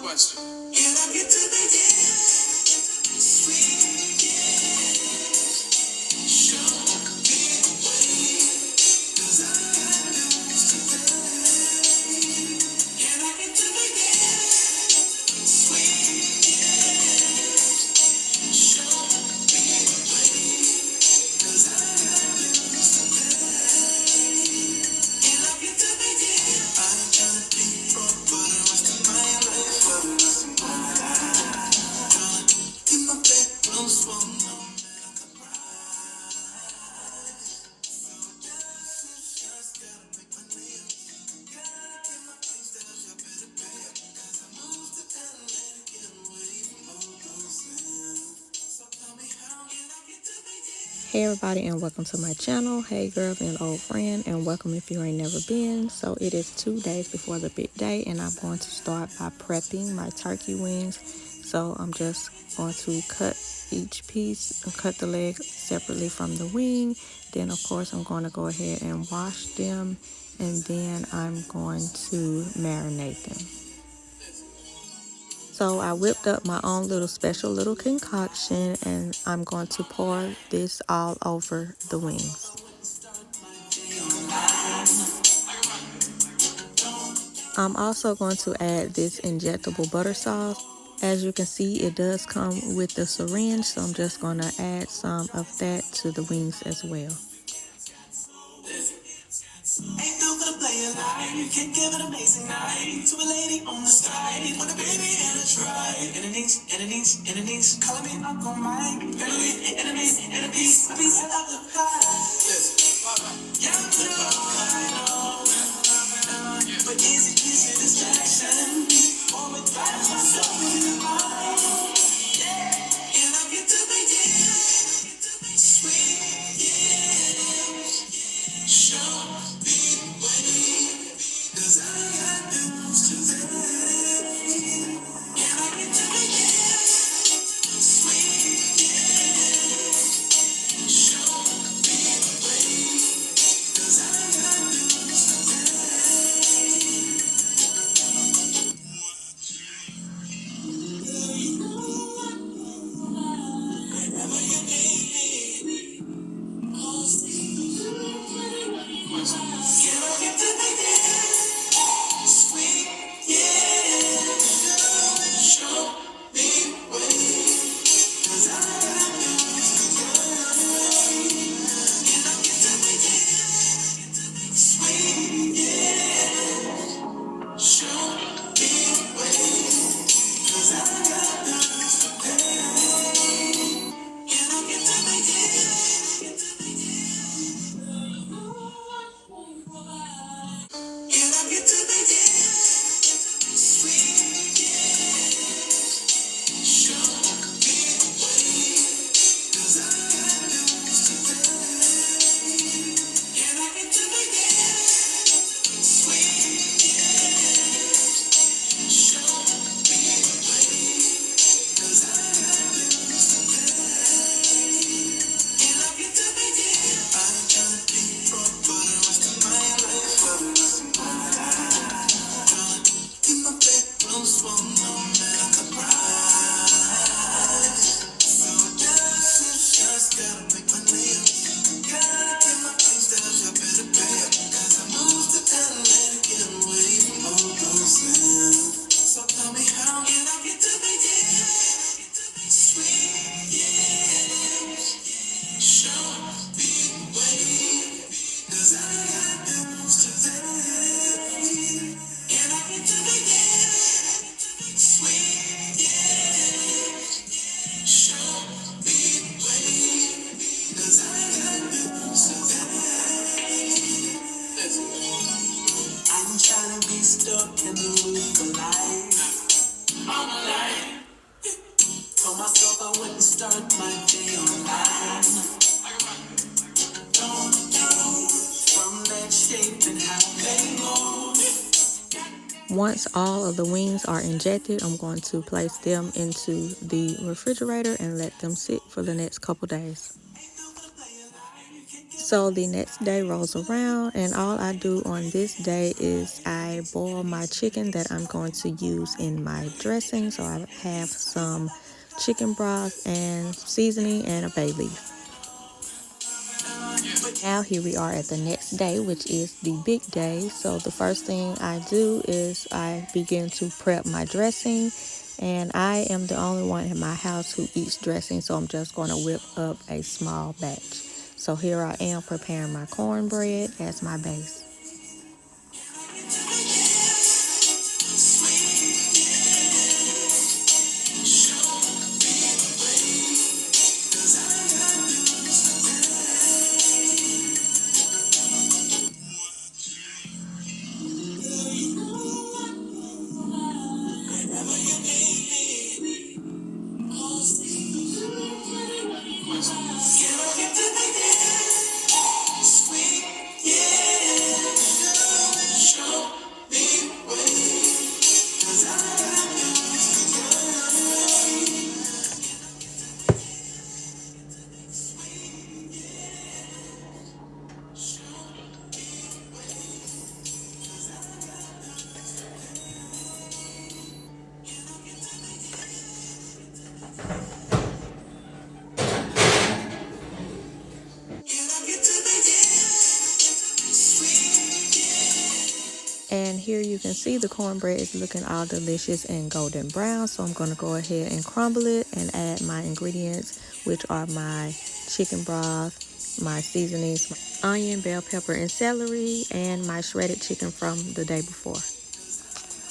question. Can I get to begin? Sweet, yeah. Show me the way. 'Cause I got news to tell. Can I get to begin? Sweet, yeah. Show me the way. 'Cause I got news to tell. Can I get to begin? I try to be broke for the rest of my life, for the rest of my life. Tryna keep my bedroom small, no man can rise. So just gotta make my name. Gotta get my things that I better pay up. 'Cause I moved to LA to get away from all those things. So tell me how can I get to begin? Hey everybody, and welcome to my channel. Hey girlfriend, old friend, and welcome if you ain't never been. So it is 2 days before the big day, and I'm going to start by prepping my turkey wings. So I'm just going to cut each piece and cut the legs separately from the wing. Then of course I'm going to go ahead and wash them, and then I'm going to marinate them. So I whipped up my own little special little concoction, and I'm going to pour this all over the wings. I'm also going to add this injectable butter sauce. As you can see, it does come with the syringe, so I'm just going to add some of that to the wings as well. Ain't no gonna play a lie. You can't give an amazing night to a lady on the side. Want a baby and a try. And it needs. Calling me Uncle Mike. Enemies, a piece of the pie. Yeah, I'm put it all I know. But easy distraction. Always drives myself in the mind. Yeah, and I get to begin. Sweet, yeah. Show me the way. 'Cause I got news to tell. Can I get to begin? Sweet, yeah. Show me the way. 'Cause I got news to tell. Whenever you need me, can I get to begin? Sweet, yeah. Show me the way. 'Cause I got news to tell. Can I get to begin? Sweet, yeah. Show me the way. 'Cause I got news to tell. Can I get to begin? Can I get to begin? Sweet, yeah. Show me the way. 'Cause I got news to tell. Can I get to begin? Sweet, yeah. Show me the way. 'Cause I got news to tell. Can I get to begin? I try to be broke for the rest of my life, for the rest of my life. Tryna keep my bedroom small, no man can rise. So just gotta make my name. Gotta get my things that I better pay up. 'Cause I moved to LA to get away from all those things. So tell me how can I get to begin? Sweet, yeah. Show me the way. 'Cause I got news to tell. Can I get to begin? Sweet, yeah. Show me the way. 'Cause I got news to tell. I'm trying to be stuck in the loop of life. All my life. Told myself I wouldn't start my day online. Don't know from that shape and how they move. Once all of the wings are injected, I'm going to place them into the refrigerator and let them sit for the next couple days. So the next day rolls around, and all I do on this day is I boil my chicken that I'm going to use in my dressing. So I have some chicken broth and seasoning and a bay leaf. Now here we are at the next day, which is the big day. So the first thing I do is I begin to prep my dressing, and I am the only one in my house who eats dressing, so I'm just going to whip up a small batch. So here I am preparing my cornbread as my base. And here you can see the cornbread is looking all delicious and golden brown. So I'm going to go ahead and crumble it and add my ingredients, which are my chicken broth, my seasonings, my onion, bell pepper, and celery, and my shredded chicken from the day before.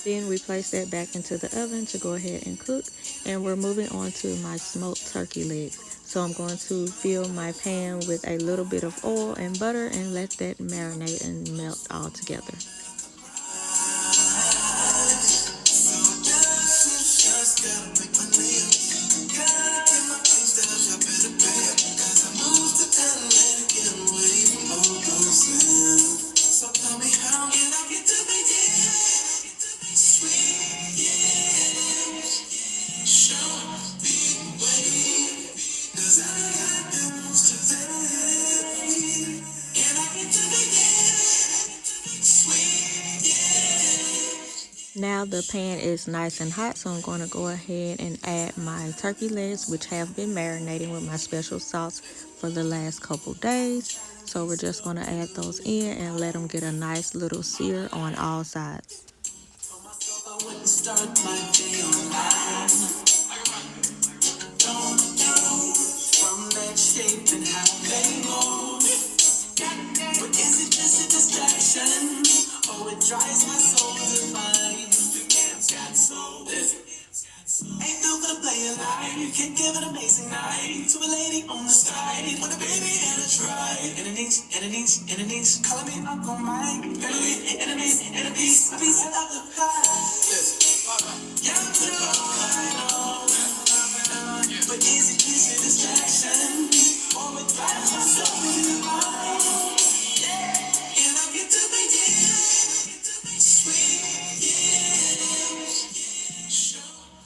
Then we place that back into the oven to go ahead and cook. And we're moving on to my smoked turkey legs. So I'm going to fill my pan with a little bit of oil and butter and let that marinate and melt all together. Now the pan is nice and hot, so I'm going to go ahead and add my turkey legs, which have been marinating with my special sauce for the last couple days. So we're just going to add those in and let them get a nice little sear on all sides. Ain't no gonna play a lie. You can't give an amazing night to a lady on the side. Want a baby and a try. Enemies, calling me Uncle Mike. Enemies, a piece of the pie. Yeah, I know. But is it just a distraction? Or it drives my soul in the mind? Yeah, and I get to be sweet,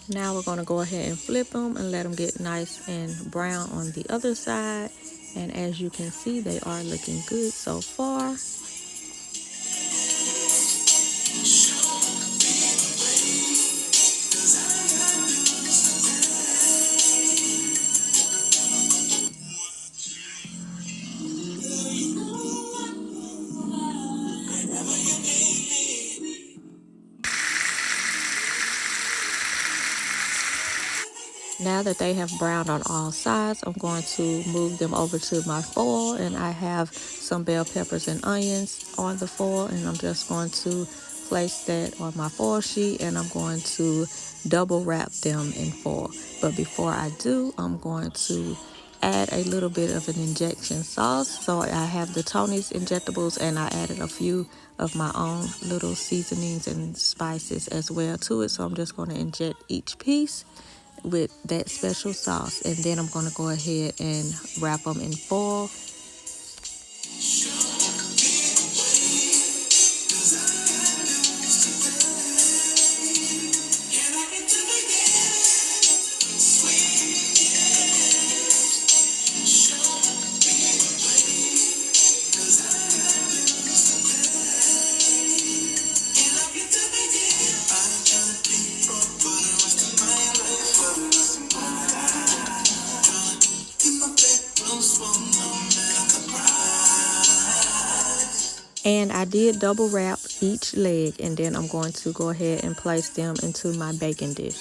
Now we're going to go ahead and flip them and let them get nice and brown on the other side. And as you can see, they are looking good so far. Now that they have browned on all sides, I'm going to move them over to my foil, and I have some bell peppers and onions on the foil, and I'm just going to place that on my foil sheet, and I'm going to double wrap them in foil. But before I do, I'm going to add a little bit of an injection sauce. So I have the Tony's injectables, and I added a few of my own little seasonings and spices as well to it. So I'm just going to inject each piece with that special sauce, and then I'm going to go ahead and wrap them in foil. And I did double wrap each leg, and then I'm going to go ahead and place them into my baking dish.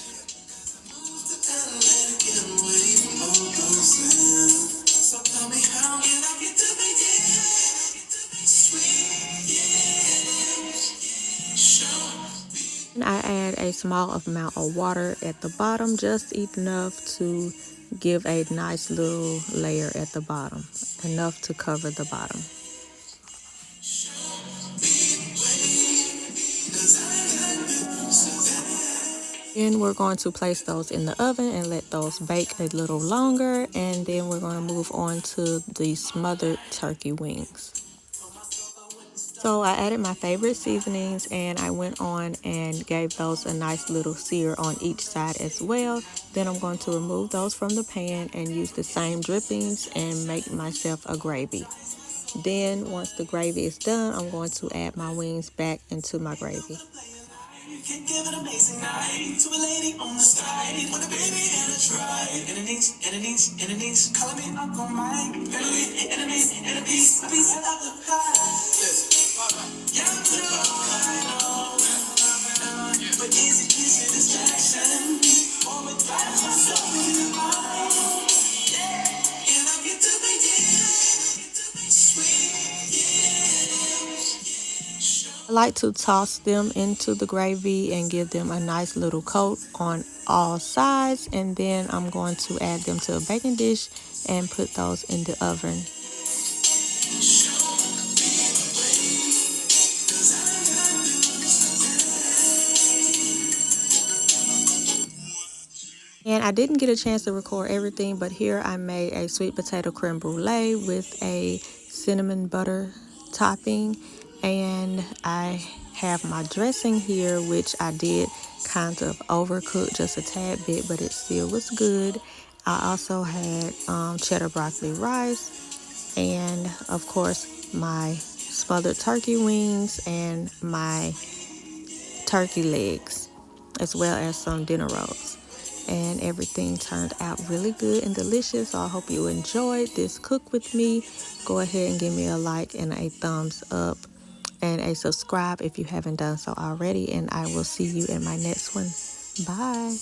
And I add a small amount of water at the bottom, just enough to give a nice little layer at the bottom, enough to cover the bottom. Then we're going to place those in the oven and let those bake a little longer, and then we're going to move on to the smothered turkey wings. So I added my favorite seasonings, and I went on and gave those a nice little sear on each side as well. Then I'm going to remove those from the pan and use the same drippings and make myself a gravy. Then once the gravy is done, I'm going to add my wings back into my gravy. Can give an amazing night to a lady on the side. Want a baby and a try. And it needs. Call me Uncle Mike. And a piece of the pie. Yeah, I'm put it all but easy distraction. Always drives myself in the mind. Yeah, and I get to begin. Sweet, yeah. I like to toss them into the gravy and give them a nice little coat on all sides, and then I'm going to add them to a baking dish and put those in the oven. And I didn't get a chance to record everything, but here I made a sweet potato creme brulee with a cinnamon butter topping, and I have my dressing here, which I did kind of overcook just a tad bit, but it still was good. I also had cheddar broccoli rice, and of course my smothered turkey wings and my turkey legs, as well as some dinner rolls. And everything turned out really good and delicious. So I hope you enjoyed this cook with me. Go ahead and give me a like and a thumbs up and a subscribe if you haven't done so already. And I will see you in my next one. Bye.